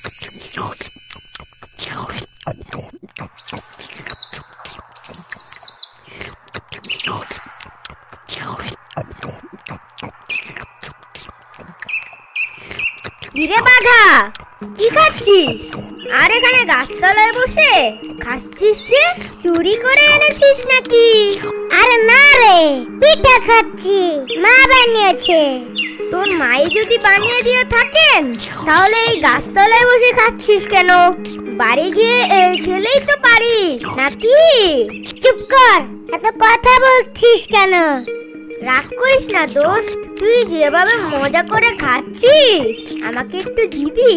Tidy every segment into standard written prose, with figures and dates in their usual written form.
কিরে বাঘা, কি খাচ্ছিস? আর এখানে গাছতলায় বসে খাচ্ছিস যে? চুরি করে এনেছিস নাকি? আরে না রে, পিঠা খাচ্ছি, মা বানিয়েছে। তোর মাই যদি বানিয়ে দিয়ে থাকেন তাহলে এই গাছতলায় বসে খাচ্ছিস কেন? বাড়ি গিয়ে খেলেই তো পারিস নাকি? চুপ কর, এত কথা বলছিস কেন? রাগ করিস না দোস্ত, তুই যেভাবে মজা করে খাচ্ছিস আমাকে একটু দিবি?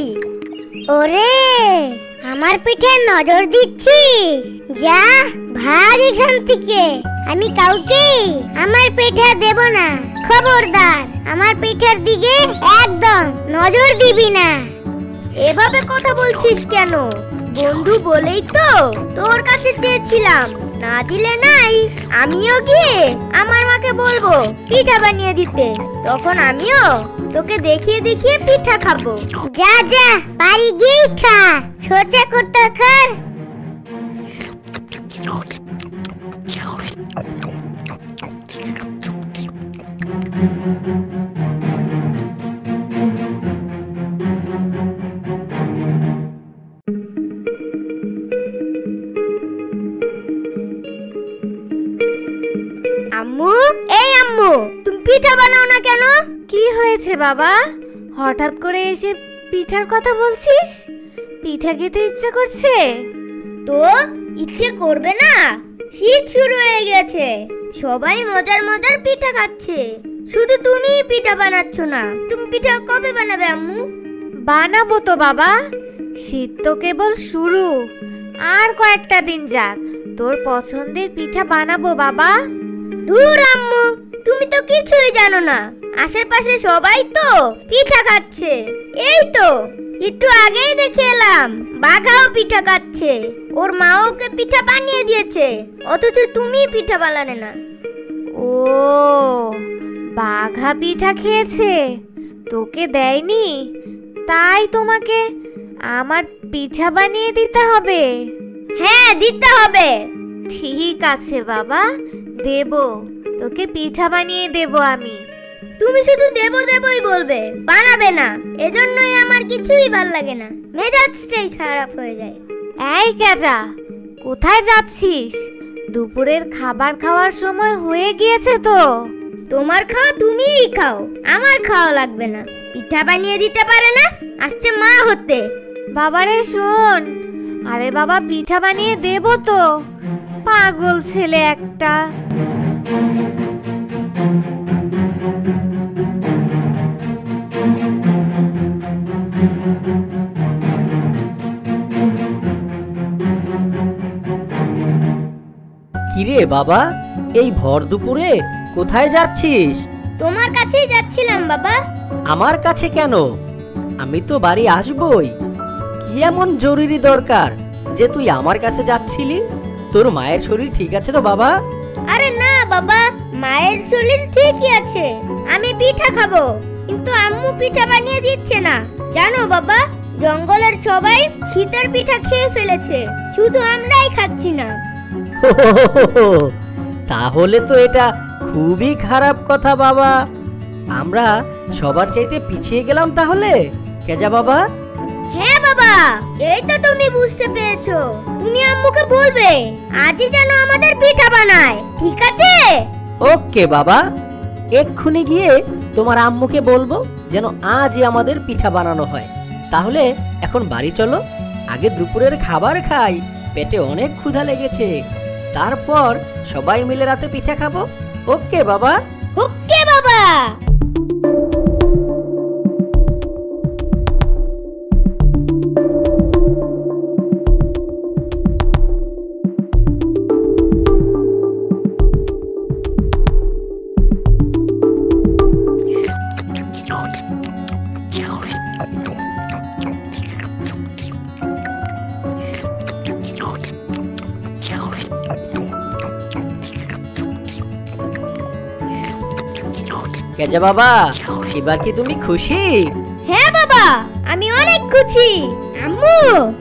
ওরে, আমার পিঠে নজর দিচ্ছিস? যা ভাগ এখান থেকে, আমি কাউকে আমার পিঠা দেব না। খবরদার, আমার পিঠার দিকে একদম নজর দিবি না। এভাবে কথা বলছিস কেন? বন্ধু বলেই তো তোর কাছে চেয়েছিলাম, না দিলে নাই আমিও গিয়ে আমার মাকে বলবো পিঠা বানিয়ে দিতে, তখন আমিও তোকে দেখিয়ে দেখিয়ে পিঠা খাবো। যা যা, বাড়ি গিয়ে খা, ছোটা কোটা খার। আম্মু, এই আম্মু, তুমি পিঠা বানাও না কেন? কি হয়েছে বাবা, হঠাৎ করে এসে পিঠার কথা বলছিস? পিঠা খেতে ইচ্ছে করছে? তো ইচ্ছে করবে না? শীত শুরু হয়ে গেছে, সবাই মজার মজার পিঠা খাচ্ছে, শুধু তুমি পিঠা বানাচ্ছ না। তুমি পিঠা কবে বানাবে আম্মু? বানাবো তো বাবা, শীত তো কেবল শুরু, আর কয়েকটা দিন যাক, তোর পছন্দের পিঠা বানাবো বাবা। দূর আম্মু, তুমি তো কিছুই জানো না, আশেপাশে সবাই তো পিঠা খাচ্ছে। এই তো একটু আগেই দেখে এলাম বাঘাও পিঠা খাচ্ছে, ওর মা ওকে পিঠা বানিয়ে দিয়েছে, অথচ তুমি পিঠা বানালে না। ও, বাঘা পিঠা খেয়েছে, তোকে দেয়নি, তাই তোমাকে আমার পিঠা বানিয়ে দিতে হবে? হ্যাঁ, দিতে হবে। ঠিক আছে বাবা, দেব, তোকে পিঠা বানিয়ে দেব আমি। তুমি শুধু দেবো দেবই বলবে, বানাবে না, এজন্যই আমার কিছুই ভাল লাগে না, মেজাজটাই খারাপ হয়ে যায়। এই কেজা, কোথায় যাচ্ছিস? দুপুরের খাবার খাওয়ার সময় হয়ে গিয়েছে তো। তোমার খাওয়া তুমিই খাও, আমার খাওয়া লাগবে না। পিঠা বানিয়ে দিতে পারে না, আসছে মা হতে। বাবারে শোন, আরে বাবা পিঠা বানিয়ে দেব তো, পাগল ছেলে একটা। কিরে বাবা, এই ভর দুপুরে কোথায় যাচ্ছিস? তোমার কাছেই যাচ্ছিলাম বাবা। আমার কাছে কেন? আমি তো বাড়ি আসবই। কি এমন জরুরি দরকার যে তুই আমার কাছে যাচ্ছিলি? তোর মায়ের শরীর ঠিক আছে তো বাবা? আরে না বাবা, মায়ের শরীর ঠিকই আছে, আমি পিঠা খাবো, কিন্তু আম্মু পিঠা বানিয়ে দিচ্ছে না। জানো বাবা, জঙ্গলের সবাই শীতের পিঠা খেয়ে ফেলেছে, শুধু আমরাই খাচ্ছি না। তাহলে তো এটা খুবই খারাপ কথা বাবা, আমরা সবার চাইতে পিছিয়ে গেলাম তাহলে, কেজা বাবা? হ্যাঁ বাবা, এই তো তুমি বুঝতে পেরেছো। তুমি আম্মুকে বলবে আজই যেন আমাদের পিঠা বানায়, ঠিক আছে? ওকে বাবা, এক্ষুনি গিয়ে তোমার আম্মুকে বলবো যেন আজই আমাদের পিঠা বানানো হয়। তাহলে এখন বাড়ি চলো, আগে দুপুরের খাবার খাই, পেটে অনেক ক্ষুধা লেগেছে, তারপর সবাই মিলে রাতে পিঠা খাবো। ওকে বাবা? ওকে বাবা। কেজা বাবা, এবার কি তুমি খুশি? হ্যাঁ বাবা, আমি অনেক খুশি। আম্মু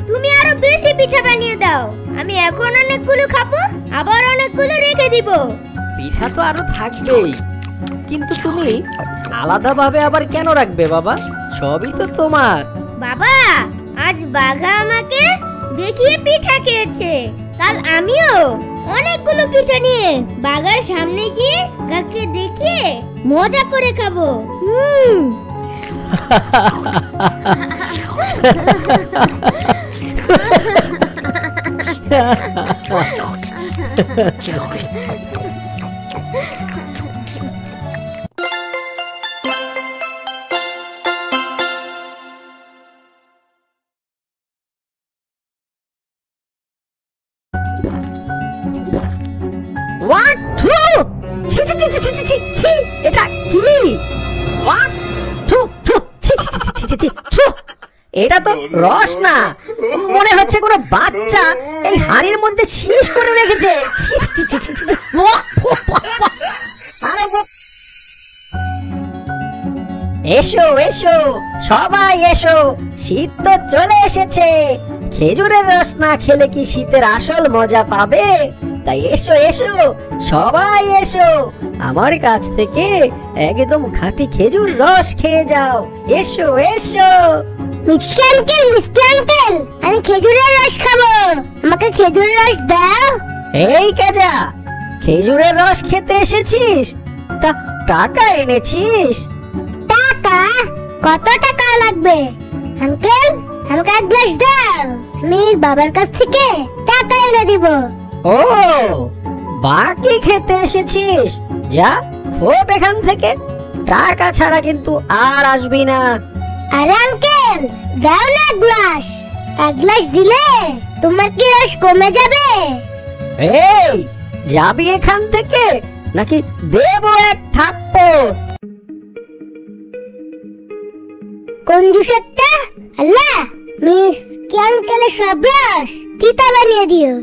তুমি আরো বেশি পিঠা বানিয়ে দাও, আমি এখন অনেকগুলো খাবো, আবার অনেকগুলো রেখে দিব। পিঠা তো আরো থাকবেই, কিন্তু তুমি আলাদাভাবে আবার কেন রাখবে বাবা? সবই তো তোমার। বাবা আজ বাঘা আমাকে দেখিয়ে পিঠা খেয়েছে, কাল আমিও অনেকগুলো পিঠা নিয়ে বাঘার সামনে গিয়ে কাকে দেখিয়ে মজা করে খাবো। What? Two? ছি ছি ছি ছি ছি ছি ছি, এটা কি? What? Two, two, ছি ছি ছি ছি ছি ছি, two। এটা তো রস না, মনে হচ্ছে কোনো বাচ্চা এই হাড়ির মধ্যে শীষ করে রেখেছে। ছি ছি ছি ছি ছি ছি। Walk, walk, walk, walk. আরে ওয়াক। এসো এসো সবাই এসো, শীত তো চলে এসেছে। খেজুরের রস না খেলে কি শীতের আসল মজা পাবে? তাই এসো এসো সবাই এসো, আমার কাছ থেকে একদম খাঁটি খেজুর রস খেয়ে যাও। এসো এসো। মিষ্টি আঙ্কেল, আমি খেজুরের রস খাবো, আমাকে খেজুরের রস দাও। এই কাজা, খেজুরের রস খেতে এসেছিস? তা টাকা এনেছিস? টাকা? কত টাকা লাগবে আঙ্কেল? আমাকে এক গ্লাস দাও, আমি বাবার কাছ থেকে টাকা এনে দিব। ও, বাকি খেতে এসেছিস? যা ফোট এখান থেকে, টাকা ছাড়া কিন্তু আর আসবি না। আরে আঙ্কেল দাও না এক গ্লাস দিলে তোমার কি রস কমে যাবে? এই, যাবি এখান থেকে নাকি দেব এক থাপ্পড়? কঞ্জুস একটা! আল্লাহ, মিস কি আঙ্কেলের সব রস তিতা বানিয়ে দিও।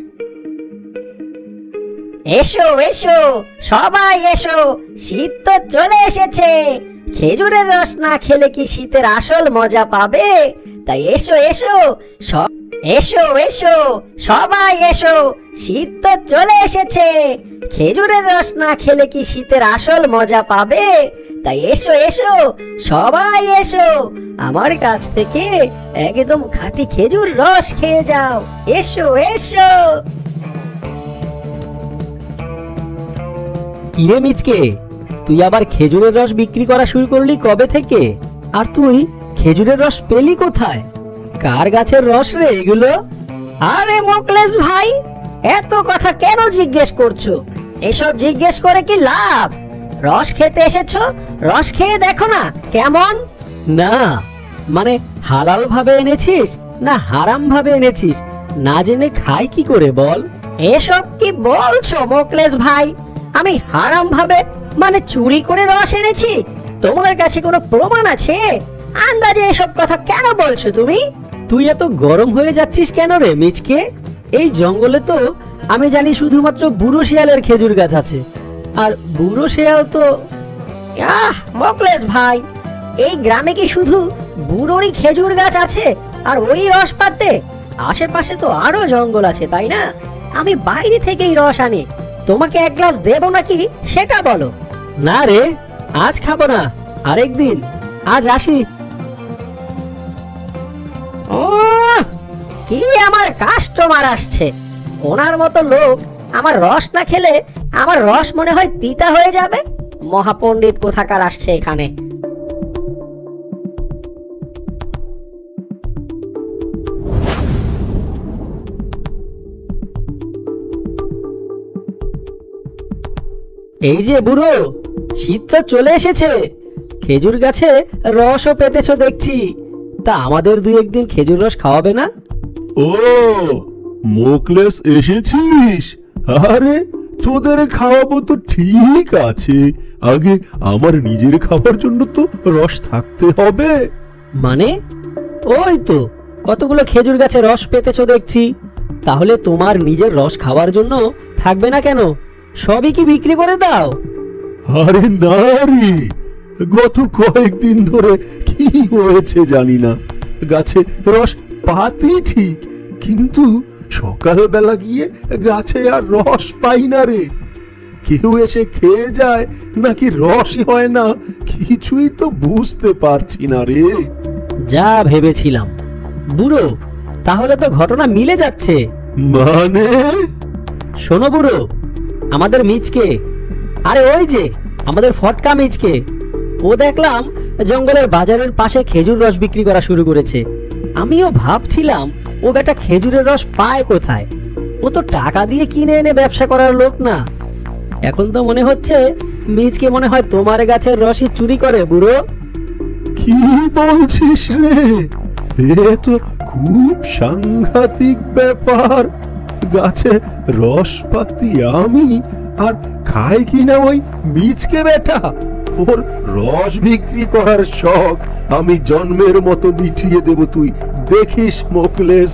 এসো এসো সবাই এসো, শীত তো চলে এসেছে। খেজুরের রস না খেলে কি শীতের আসল মজা পাবে? তাই এসো এসো এসো এসো সবাই এসো, শীত তো চলে এসেছে। খেজুরের রস না খেলে কি শীতের আসল মজা পাবে? তাই এসো এসো সবাই এসো, আমার কাছ থেকে একদম খাঁটি খেজুর রস খেয়ে যাও। এসো এসো। কিরে মিচকে, তুই আবার খেজুরের রস বিক্রি করা শুরু করলি কবে থেকে? আর তুই খেজুরের রস পেলি কোথায়? কার গাছের রস রে এগুলো? আরে মোকলেশ ভাই, এত কথা কেন জিজ্ঞেস করছো? এসব জিজ্ঞেস করে কি লাভ? রস খেতে এসেছো, রস খেয়ে দেখো না কেমন। না মানে হালাল ভাবে এনেছিস না হারাম ভাবে এনেছিস? না জেনে খাই কি করে বল? এসব কি বলছো মোকলেশ ভাই? আমি হারাম ভাবে মানে চুরি করে রস এনেছি? তোমার কাছে কোনো প্রমাণ আছে? আন্দাজে এসব কথা কেন বলছো তুমি? তুই এত গরম হয়ে যাচ্ছিস কেন রে মিচকে? এই জঙ্গলে তো আমি জানি শুধুমাত্র বুড়ো শিয়ালের খেজুর গাছ আছে, আর বুড়ো শিয়াল তো মোকলেশ ভাই, এই গ্রামে কি শুধু বুড়োরই খেজুর গাছ আছে আর ওই রস পাতে? আশেপাশে তো আরো জঙ্গল আছে, তাই না? আমি বাইরে থেকেই রস আনি, তোমাকে এক গ্লাস দেবো নাকি সেটা বলো। না রে, আজ খাবো না, আরেকদিন, আজ আসি। কি আমার কাস্টমার আসছে, ওনার মতো লোক আমার রস না খেলে আমার রস মনে হয় তিতা হয়ে যাবে। মহাপণ্ডিত কোথাকার আসছে এখানে। এই যে বুড়ো, শীত তো চলে এসেছে, খেজুর গাছে রসও পেতেছো দেখছি, তা আমাদের দুই একদিন খেজুর রস খাওয়াবে না? ও মোকলেস, এসেছিস? আরে তোদের খাওয়াবো তো ঠিক আছে, আগে আমার নিজের খাবার জন্য তো রস থাকতে হবে। মানে ওই তো কতগুলো খেজুর গাছে রস পেতেছো দেখছি, তাহলে তোমার নিজের রস খাওয়ার জন্য থাকবে না কেন? সবই কি বিক্রি করে দাও? আরে না রে, গত কয়েকদিন ধরে কি হয়েছে জানি না, গাছে রস পাতি ঠিক, কিন্তু সকালবেলা গিয়ে গাছে আর রস পাই না রে। কেউ এসে খেয়ে যায় নাকি রসই হয় না, কিছুই তো বুঝতে পারছি না রে। যা ভেবেছিলাম। বুড়ো, তাহলে তো ঘটনা মিলে যাচ্ছে। মানে? শোনো বুড়ো, আমাদের মিচকে, আরে ওই যে আমাদের ফটকা মিচকে, ও দেখলাম জঙ্গলের বাজারের পাশে খেজুর রস বিক্রি করা শুরু করেছে। আমিও ভাবছিলাম ও বেটা খেজুরের রস পায় কোথায়। ও তো টাকা দিয়ে কিনে এনে ব্যবসা করার লোক না। এখন তো মনে হচ্ছে মিচকে মনে হয় তোমার গাছের রসই চুরি করে। বুড়ো, কি বলছিস রে? এ তো খুব সাংঘাতিক ব্যাপার। গাছে রস পাতি আমি, আর খাই কিনা ওই মিচকে বেটা। ওর রস বিক্রি করার শখ আমি জন্মের মতো মিটিয়ে দেব, তুই দেখিস মোকলেস।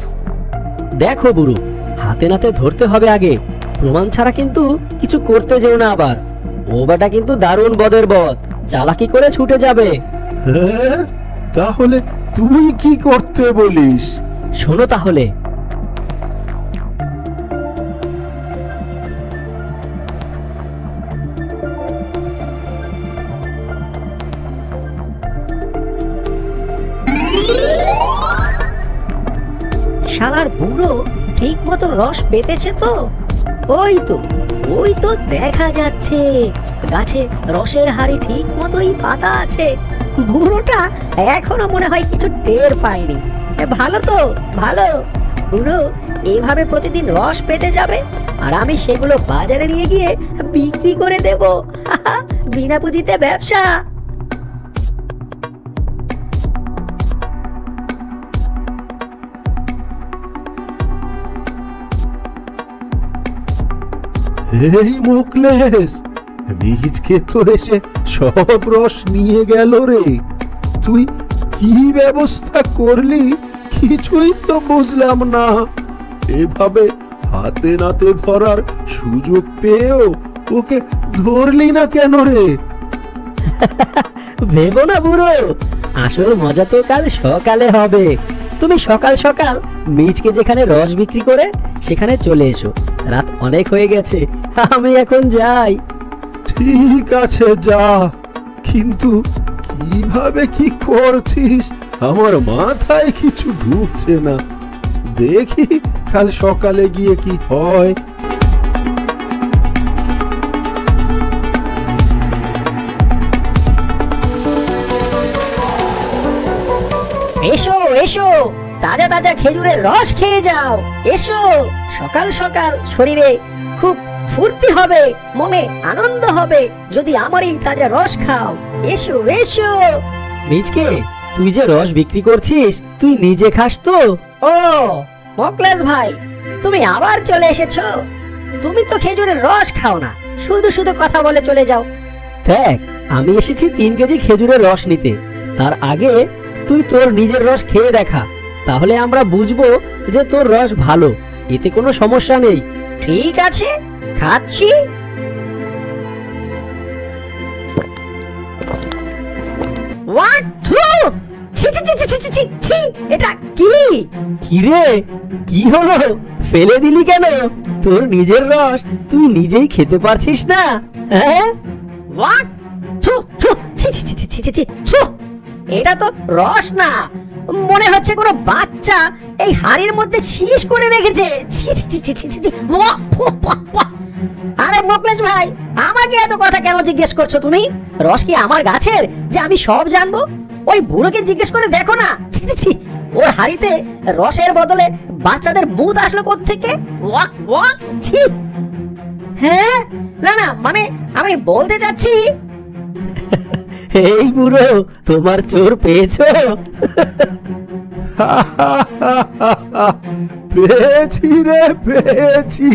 দেখো বুড়ো, হাতে নাতে ধরতে হবে আগে, প্রমাণ ছাড়া কিন্তু কিছু করতে যেও না আবার। ও বেটা কিন্তু দারুণ বদের বদ, চালাকি করে ছুটে যাবে। হ্যাঁ, তাহলে তুই কি করতে বলিস? শোনো তাহলে। শালার বুড়ো ঠিক মতো রস পেতেছে তো? ওই তো দেখা যাচ্ছে গাছে রসের হাড়ি ঠিক মতোই পাতা আছে। বুড়োটা এখনো মনে হয় কিছু টের পায়নি। ভালো তো ভালো, বুড়ো এইভাবে প্রতিদিন রস পেতে যাবে আর আমি সেগুলো বাজারে নিয়ে গিয়ে বিক্রি করে দেব। বিনা পুঁজিতে ব্যবসা। এই মোকলেস, মিচকে তো এসে সব রস নিয়ে গেল রে। তুই কি ব্যবস্থা করলি কিছুই তো বুঝলাম না। এভাবে হাতে নাতে ধরার সুযোগ পেয়েও ওকে ধরলি না কেন রে? ভেবো না বুড়ো, আসল মজা তো কাল সকালে হবে। তুমি সকাল সকাল মিচকে যেখানে রস বিক্রি করে সেখানে চলে এসো। রাত অনেক হয়ে গেছে, আমি এখন যাই। ঠিক আছে, যা, কিন্তু কিভাবে কি করছিস আমার মাথায় কিছু ঢুকছে না। দেখি কাল সকালে গিয়ে কি হয়। এসো এসো, তাজা তাজা খেজুরের রস খেয়ে যাও। এসো, সকাল সকাল শরীরে খুব ফুর্তি হবে, মনে আনন্দ হবে যদি আমার এই তাজা রস খাও। এসো এসো। মিচকে, তুই যে রস বিক্রি করছিস তুই নিজে খাস তো? ও মোকলেস ভাই, তুমি আবার চলে এসেছো। তুমি তো খেজুরের রস খাও না, শুধু শুধু কথা বলে চলে যাও। দেখ, আমি এসেছি 3 কেজি খেজুরের রস নিতে। তার আগে তুই তোর নিজের রস খেয়ে দেখা, তাহলে আমরা বুঝবো যে তোর রস ভালো, এতে কোনো সমস্যা নেই। ঠিক আছে, খাচ্ছি। এটা কি? কিরে, কি হলো? ফেলে দিলি কেন? তোর নিজের রস তুই নিজেই খেতে পারছিস না? হ্যাঁ, এটা তো রস না, মনে হচ্ছে কোনো বাচ্চা এই হাড়ির মধ্যে শীষ করে রেখেছে। আরে মোকলেশ ভাই, আমাকে এত কথা কেন জিজ্ঞেস করছো তুমি? রস কি আমার গাছের যে আমি সব জানবো? ওই বুড়োকে জিজ্ঞেস করে দেখো না। ওর হাড়িতে রসের বদলে বাচ্চাদের মুত আসলো কোত্থেকে? হ্যাঁ, না না, মানে আমি বলতে চাচ্ছি। এই বুড়ো, তোমার চোর পেয়েছো? পেয়েছি রে, পেয়েছি।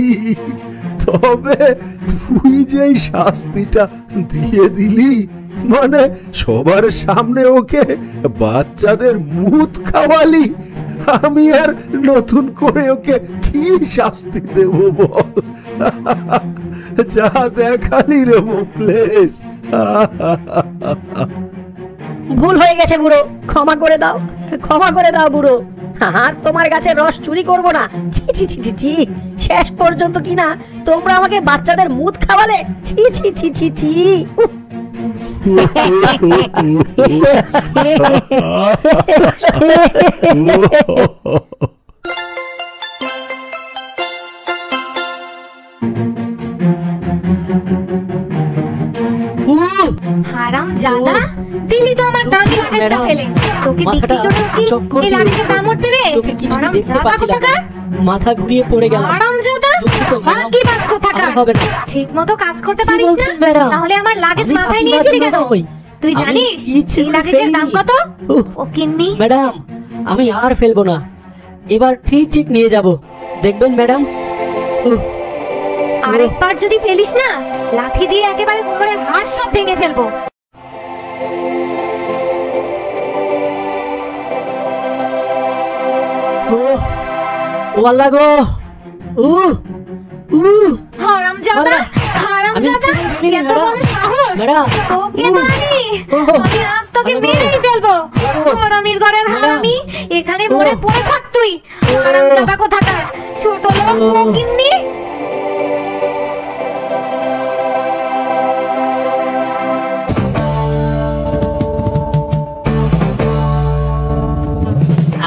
তবে তুই যেই শাস্তিটা দিয়ে দিলি, মানে সবার সামনে ওকে বাচ্চাদের মুত খাওয়ালি, আমি আর নতুন করে ওকে কি শাস্তি দেব বল? যা দেখালি রে মোকলেস। ভুল হয়ে গেছে বুড়ো, ক্ষমা করে দাও, ক্ষমা করে দাও বুড়ো। আর তোমার গাছের রস চুরি করব না। ছি ছি ছি ছি ছি, শেষ পর্যন্ত কিনা তোমরা আমাকে বাচ্চাদের মুদ খাওয়ালে। ছি ছি ছি ছি ছি। উফ। হারাম জাদা, দিলি তো আমার দামি লাগেজটা ফেলে। তোকে বিক্রি করে কি এই লাগেজে কামড় দেবে? তোকে কিছু হারাম দেখতে জাদা পাচ্ছিলাম না। কোথাকার? মাথা ঘুরিয়ে পড়ে গেলাম। হারাম জাদা, দুঃখিত ম্যাডাম। ফাঁকি বাজ কোথাকার? আর হবে না। ঠিক মতো কাজ করতে কি পারিস না? বলছেন ম্যাডাম? তাহলে আমার লাগেজ আমি মাথায় ফাঁকিবাজ নিয়েছিলি কেন? নই। তুই আমি জানিস ইচ্ছে এই করে লাগেজের দাম ফেলিনি। কত? উফ। ও কিন্নি। ম্যাডাম, আমি আর ফেলবো না, এবার ঠিক ঠিক নিয়ে যাব, দেখবেন ম্যাডাম। উফ। আরেকবার যদি ফেলিস না, লাঠি দিয়ে একেবারে কোমরের হাড় সব ভেঙে ফেলবো। ওহ, ও আল্লাহ গো। হারামজাদা, হারামজাদা, আমি ছেড়ে দিইনি, এত বড় সাহস! ম্যাডাম। তোকে তো আমি আজ তোকে ম্যাডাম। মেরেই ফেলবো। হারামির ঘরের হারামি, এখানে মরে পড়ে থাক তুই। হারামজাদা কোথাকার, ছোট লোক ফকিন্নি।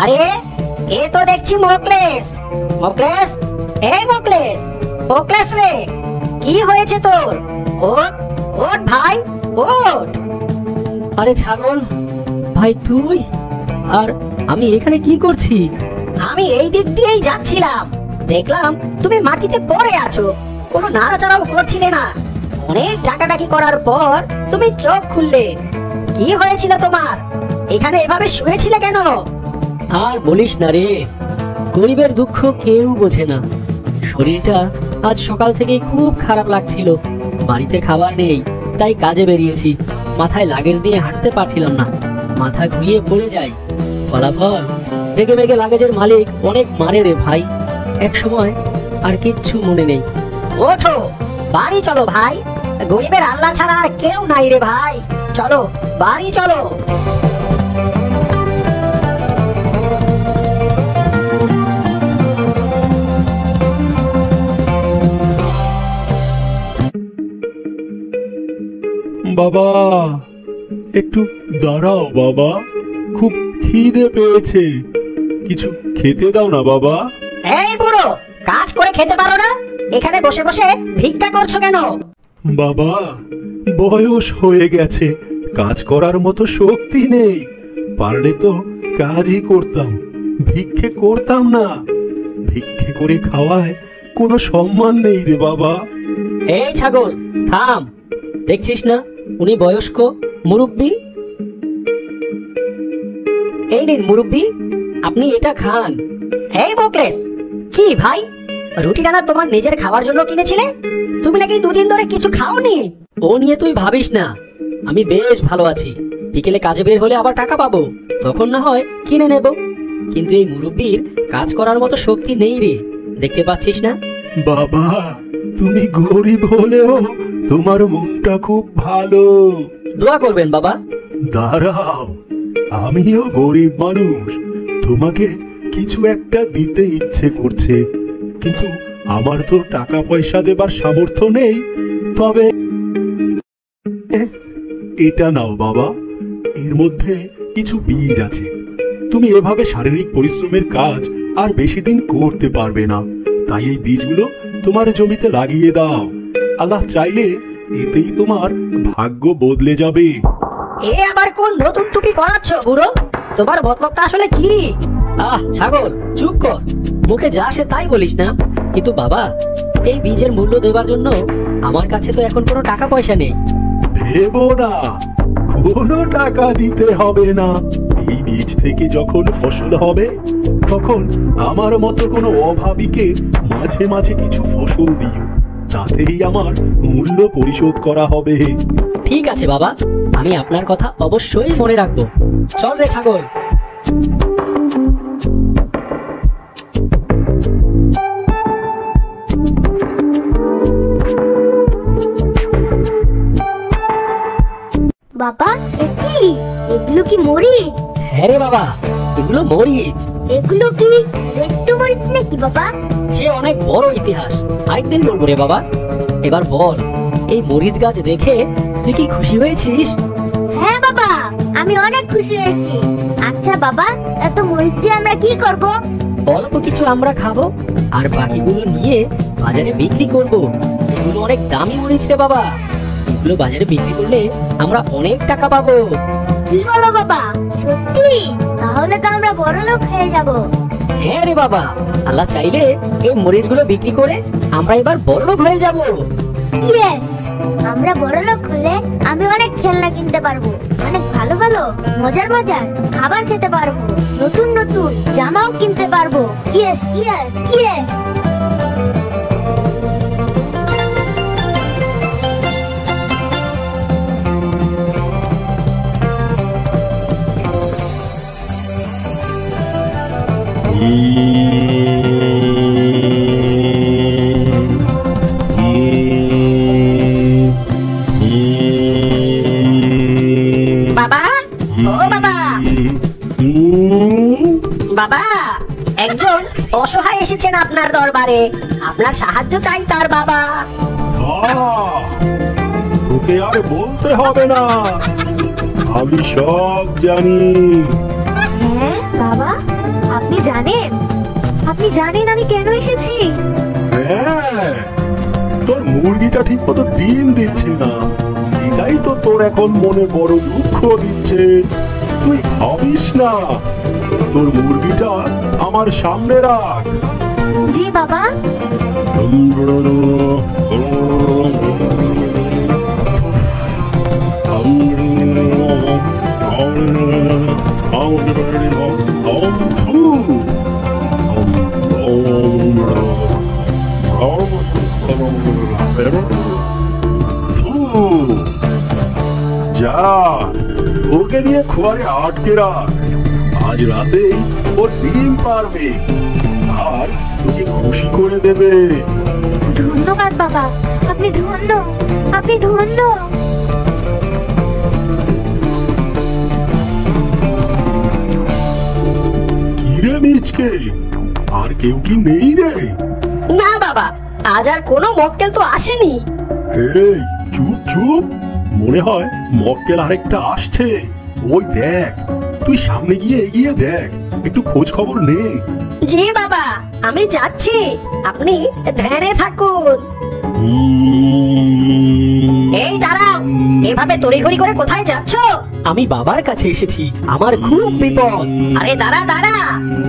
আরে, এ তো দেখছি মোকলেস। মোকলেস, এই মোকলেস, মোকলেস রে, কি হয়েছে তোর? ওঠ, ওঠ ভাই, ওঠ। আরে ছাগল, ভাই তুই? আর আমি এখানে কি করছি? আমি এই দিক দিয়েই যাচ্ছিলাম, দেখলাম তুমি মাটিতে পড়ে আছো, কোনো নাড়াচাড়াও করছিলে না। অনেক ডাকাডাকি করার পর তুমি চোখ খুললে। কি হয়েছিল তোমার? এখানে এভাবে শুয়েছিলে কেন? আর বলিস না রে, গরিবের দুঃখ কেউ বোঝে না। শরীরটা আজ সকাল থেকে খুব খারাপ লাগছিল, বাড়িতে খাবার নেই, তাই কাজে বেরিয়েছি। মাথায় লাগেজ দিয়ে হাঁটতে পারছিলাম না, মাথা ঘুরিয়ে পড়ে যায়। ফলাফল, বেগে বেগে লাগেজের মালিক অনেক মারে রে ভাই। এক সময় আর কিচ্ছু মনে নেই। ওঠো, বাড়ি চলো ভাই, গরিবের আল্লাহ ছাড়া আর কেউ নাই রে ভাই। চলো বাড়ি চলো। বাবা, একটু দাঁড়াও বাবা, খুব খিদে পেয়েছে, কিছু খেতে দাও না বাবা। এই বুড়ো, কাজ করে খেতে পারো না? এখানে বসে বসে ভিক্ষা করছো কেন? বাবা, বয়স হয়ে গেছে, কাজ করার মতো শক্তি নেই। পারলে তো কাজই করতাম, ভিক্ষে করতাম না। ভিক্ষে করে খাওয়ায় কোনো সম্মান নেই রে বাবা। এই ছাগল, থাম। দেখছিস না উনি বয়স্ক মুরব্বি? এই নিন মুরব্বি, আপনি এটা খান। এই মোকলেস, কি ভাই, রুটিটা না তোমার নিজের খাওয়ার জন্য কিনেছিলে? তুমি নাকি দুদিন ধরে কিছু খাওনি। ও নিয়ে তুই ভাবিস না, আমি বেশ ভালো আছি। বিকেলে কাজে বের হলে আবার টাকা পাবো, তখন না হয় কিনে নেব। কিন্তু এই মুরব্বির কাজ করার মতো শক্তি নেই রে, দেখতে পাচ্ছিস না? বাবা, তুমি গরিব হলেও তোমার মনটা খুব ভালো। দোয়া করবেন বাবা। দাঁড়াও, আমিও গরিব মানুষ, তোমাকে কিছু একটা দিতে ইচ্ছে করছে, কিন্তু আমার তো টাকা পয়সা দেবার সামর্থ্য নেই। তবে এটা নাও বাবা, এর মধ্যে কিছু বীজ আছে। তুমি এভাবে শারীরিক পরিশ্রমের কাজ আর বেশি দিন করতে পারবে না, তাই এই বীজগুলো তোমার জমিতে লাগিয়ে দাও। আল্লাহ চাইলে এতেই তোমার ভাগ্য বদলে যাবে। এ আবার কোন নতুন টুপি পরাচ্ছ বুড়ো? তোমার মতলবটা আসলে কি? ছাগল, চুপ কর, মুখে যা আসে তাই বলিস না। কিন্তু বাবা, এই বীজের মূল্য দেবার জন্য আমার কাছে তো এখন কোনো টাকা পয়সা নেই। ভেবো না, কোনো টাকা দিতে হবে না। এই বীজ থেকে যখন ফসল হবে, তখন আমার মতো কোনো অভাবীকে মাঝে মাঝে কিছু ফসল দিও, তাতেই আমার মূল্য পরিশোধ করা হবে। ঠিক আছে বাবা, আমি আপনার কথা অবশ্যই মনে রাখবো। চল রে ছাগল। বাবা, এ কি? এগুলো কি মরিচ? হ্যাঁ রে বাবা, এগুলো মরিচ। এগুলো কি দেখতে মরিচ নাকি বাবা? সে অনেক বড় ইতিহাস, আরেকদিন বলবো রে বাবা। এবার বল, এই মরিচ গাছ দেখে তুই কি খুশি হয়েছিস? হ্যাঁ বাবা, আমি অনেক খুশি হয়েছি। আচ্ছা বাবা, এত মরিচ দিয়ে আমরা কি করব? অল্প কিছু আমরা খাবো, আর বাকিগুলো নিয়ে বাজারে বিক্রি করব। এগুলো অনেক দামি মরিচ রে বাবা, এগুলো বাজারে বিক্রি করলে আমরা অনেক টাকা পাবো। কি বলো বাবা, সত্যি? তাহলে তো আমরা বড় লোক হয়ে যাব। হ্যাঁ রে বাবা, আল্লাহ চাইলে এই মরিচগুলো বিক্রি করে আমরা এবার বড়লোক হয়ে যাব। ইয়েস, আমরা বড় লোক হলে আমি অনেক খেলনা কিনতে পারবো, অনেক ভালো ভালো মজার মজার খাবার খেতে পারবো, নতুন নতুন জামাও কিনতে পারবো। Yes yes yes. বাবা, ও বাবা, বাবা, একজন অসহায় এসেছেন আপনার দরবারে, আপনার সাহায্য চাই তার বাবা। তোকে আর বলতে হবে না, আমি সব জানি। হ্যাঁ বাবা, আপনি জানেন? আপনি জানেন আমি কেন এসেছি? হ্যাঁ, তোর মুরগিটা ঠিক মতো ডিম দিচ্ছে না, এটাই তো তোর এখন মনে বড় দুঃখ দিচ্ছে। তুই ভাবিস না, তোর মুরগিটা আমার সামনে রাখ। জি বাবা। যা, ওকে নিয়ে খোয়ারে আটকে রাখ, আজ রাতে ও ডিম পারবে আর তোকে খুশি করে দেবে। ধন্যবাদ বাবা, আপনি ধন্য, আপনি ধন্য। কিরে মিচকে, আর কেউ কি নেই রে? না বাবা, আজ আর কোনো মক্কেল তো আসেনি। এই চুপ চুপ, মনে হয় মক্কেল আরেকটা আসছে। ওই দেখ, তুই সামনে গিয়ে এগিয়ে দেখ, একটু খোঁজ খবর নে। জি বাবা, আমি যাচ্ছি, আপনি ধ্যানে থাকুন। এই দাঁড়াও, এভাবে তড়িঘড়ি করে কোথায় যাচ্ছ? আমি বাবার কাছে এসেছি, আমার খুব বিপদ। আরে দাঁড়া দাঁড়া,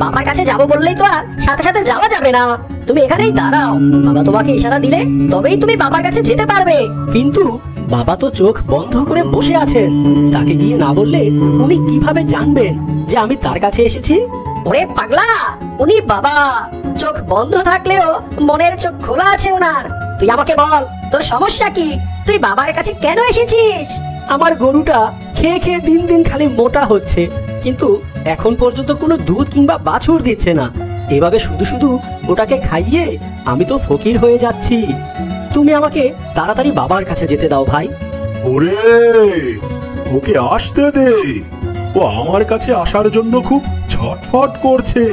বাবার কাছে যাব বললেই তো আর সাথে সাথে যাওয়া যাবে না। তুমি এখানেই দাঁড়াও, বাবা তোমাকে ইশারা দিলে তবেই তুমি বাবার কাছে যেতে পারবে। কিন্তু বাবা তো চোখ বন্ধ করে বসে আছেন, তাকে গিয়ে না বললে উনি কিভাবে জানবেন যে আমি তার কাছে এসেছি? ওরে পাগলা, উনি বাবা, চোখ বন্ধ থাকলেও মনের চোখ খোলা আছে ওনার। তুই আমাকে বল, তোর সমস্যা কি? তুই বাবার কাছে কেন এসেছিস? আমার গরুটা খেয়ে খেয়ে দিন দিন খালি মোটা হচ্ছে, কিন্তু এখন পর্যন্ত কোনো দুধ কিংবা বাছুর দিচ্ছে না। এভাবে শুধু শুধু ওটাকে খাইয়ে আমি তো ফকির হয়ে যাচ্ছি। তুমি আমাকে তাড়াতাড়ি বাবার কাছে যেতে দাও ভাই। ওরে, ওকে আসতে দে, ও আমার কাছে আসার জন্য খুব ছটফট করছে।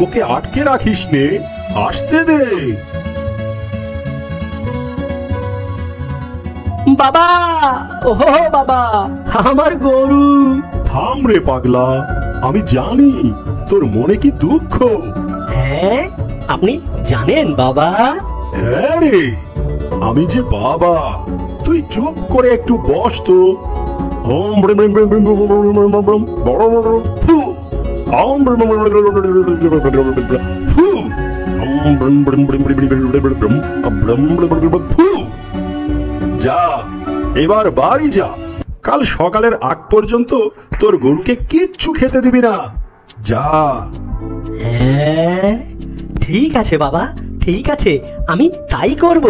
ওকে আটকে রাখিস নে, আসতে দে। বাবা, ওহো বাবা, আমার গরু। থাম রে পাগলা, আমি জানি তোর মনে কি দুঃখ। হ্যাঁ, আপনি জানেন বাবা? হ্যাঁ রে, আমি যে বাবা। তুই চুপ করে একটু বস তো। ওম ব্রিম ব্রিম ব্রিম ব্রিম ব্রিম ব্রিম ব্রিম ব্রিম বড় বড় ফু। ওম ব্রিম ব্রিম ব্রিম ব্রিম ব্রিম ব্রিম ফু। ওম ব্রিম ব্রিম ব্রিম ব্রিম ব্রিম ব্রিম ব্রিম ব্রিম ব্রিম ব্রিম ফু। যা, এবার বাড়ি যা। কাল সকালের আগ পর্যন্ত তোর গরুকে কিচ্ছু খেতে দিবি না। যা। হ্যাঁ, ঠিক আছে বাবা, ঠিক আছে, আমি তাই করব।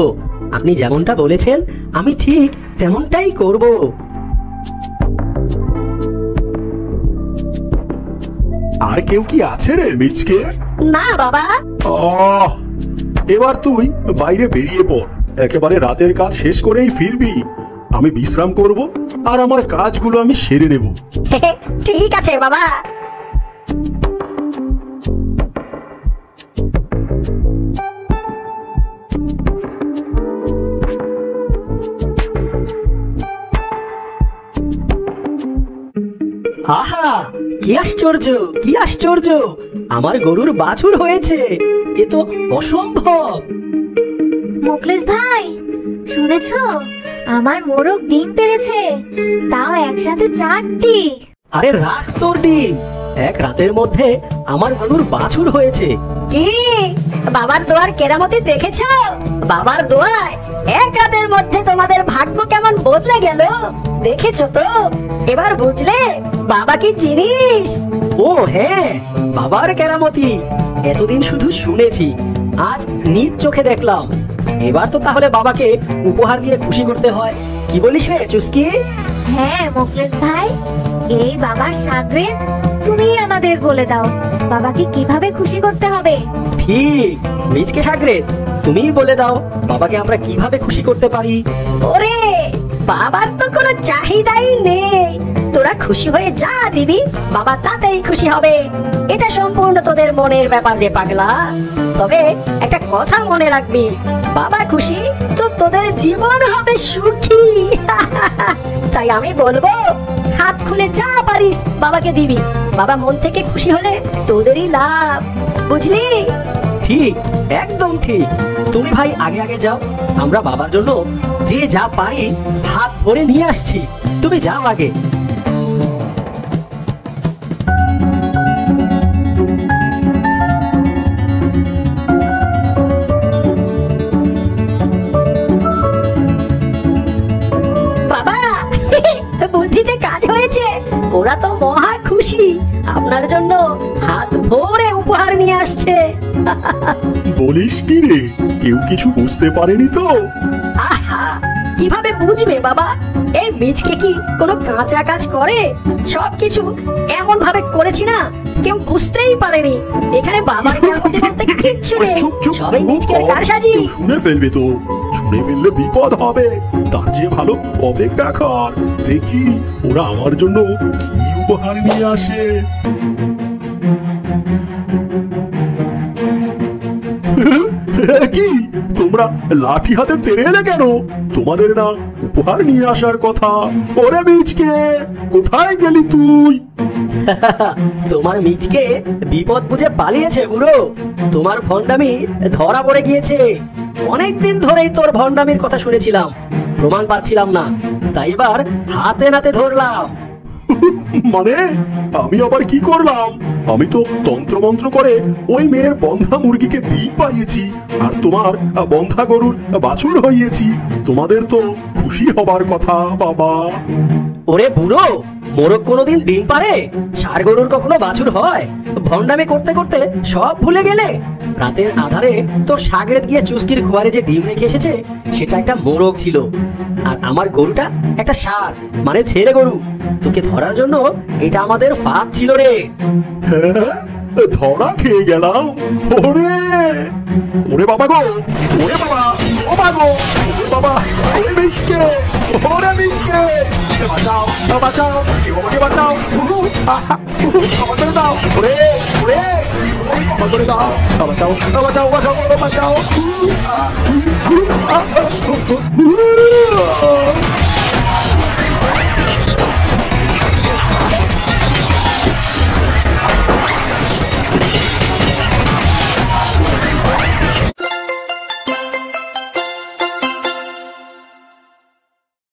আপনি যেমনটা বলেছেন আমি ঠিক তেমনটাই করব। আর কেউ কি আছে রে মিচকে? না বাবা। এবার তুই বাইরে বেরিয়ে পড়, একেবারে রাতের কাজ শেষ করেই ফিরবি। আমি বিশ্রাম করব আর আমার কাজগুলো আমি সেরে নেব। ঠিক আছে বাবা। আহা, কি আশ্চর্য, কি আশ্চর্য! আমার গরুর বাছুর হয়েছে, এ তো অসম্ভব। মোকলেস ভাই, শুনেছো? আমার মোরগ ডিম পেড়েছে, তাও একসাথে 4টি। আরে রাখ তোর ডিম, এক রাতের মধ্যে আমার গরুর বাছুর হয়েছে। কি বাবার দোয়ার কেরামতি দেখেছো? বাবার দোয়ায় এক রাতের মধ্যে তোমাদের ভাগ্য কেমন বদলে গেল দেখেছো তো? এবার বুঝলে বাবা কি জিনিস? ও হ্যাঁ, বাবার কেরামতি এতদিন শুধু শুনেছি, আজ নিজ চোখে দেখলাম। এবার তো তাহলে বাবাকে উপহার দিয়ে খুশি করতে হয়, কি বলিস রে চুস্কি? হ্যাঁ মোকলেস ভাই, এই বাবার সাগরেদ, তুমি আমাদের বলে দাও বাবাকে কিভাবে খুশি করতে হবে। ঠিক, মিচকে সাগরেদ, তুমিই বলে দাও বাবাকে আমরা কিভাবে খুশি করতে পারি। ওরে বাবার তো কোনো চাহিদাই নেই, তোরা খুশি হয়ে যা দিবি বাবা তাতেই খুশি হবে। এটা সম্পূর্ণ তোদের মনের ব্যাপার রে পাগলা। তবে একটা কথা মনে রাখবি, বাবা খুশি তো তোদের জীবন হবে সুখী। তাই আমি বলবো, হাত খুলে যা পারিস বাবাকে দিবি, বাবা মন থেকে খুশি হলে তোদেরই লাভ, বুঝলি? ঠিক, একদম ঠিক। তুমি ভাই আগে আগে যাও, আমরা বাবার জন্য যে যা পারি হাত ভরে নিয়ে আসছি। তুমি যাও আগে। বাবা, বুদ্ধিতে কাজ হয়েছে, ওরা তো মহা খুশি, আপনার জন্য হাত ভরে উপহার নিয়ে আসছে। বলিস কি রে, কেউ কিছু বুঝতে পারেনি তো? আহা, কিভাবে বুঝবে বাবা? এই মিজকে কি কোনো কাঁচা কাজ করে? সবকিছু এমন ভাবে করেছি না, কেউ বুঝতেই পারেনি। এখানে বাবার কেরামতি বলতে কিচ্ছু নেই, চুপ চুপ, সবই মিজকের কারসাজি। কেউ শুনে ফেলবে তো, শুনে ফেললে বিপদ হবে। তার চেয়ে ভালো অপেক্ষা কর, দেখি ওরা আমার জন্য কি উপহার নিয়ে আসে। কি তোমরা লাঠি হাতে তেড়ে এলে কেন? তোমাদের না উপহার নিয়ে আসার কথা? ওরে মিচকে, কোথায় গেলি তুই? তোমার মিচকে বিপদ বুঝে পালিয়েছে বুড়ো, তোমার ভন্ডামি ধরা পড়ে গিয়েছে। অনেকদিন ধরেই তোর ভন্ডামির কথা শুনেছিলাম, প্রমাণ পাচ্ছিলাম না, তাই এবার হাতে নাতে ধরলাম। মানে আমি আবার কি করলাম? আমি তো তন্ত্রমন্ত্র করে ওই মেয়ের বন্ধা মুরগিকে ডিম পাইয়েছি, আর তোমার বন্ধা গরুর বাছুর হইয়েছি। তোমাদের তো খুশি হবার কথা বাবা। ওরে বুড়ো, মোরগ কোনোদিন ডিম পারে? ষাঁড় গরুর কখনো বাছুর হয়? ভন্ডামি করতে করতে সব ভুলে গেলে? রাতের আধারে তোর সাগরেদ গিয়ে চুস্কির খোয়ারে যে ডিম রেখে এসেছে সেটা একটা মোরগ ছিল, আর আমার গরুটা একটা ষাঁড়, মানে ছেলে গরু। তোকে ধরার জন্য এটা আমাদের ফাঁদ ছিল রে। হ্যাঁ, ধরা খেয়ে গেলাম। ওরে ওরে বাবা গো, ওরে বাবা, ও বাগো, ওরে বাবা, ওরে মিচকে, ওরে মিচকে, বাঁচাও বাঁচাও, আমাকে বাঁচাও, আমাকে দাও, ওরে ওরে, আমাকে দাও, বাঁচাও বাঁচাও বাঁচাও বাঁচাও।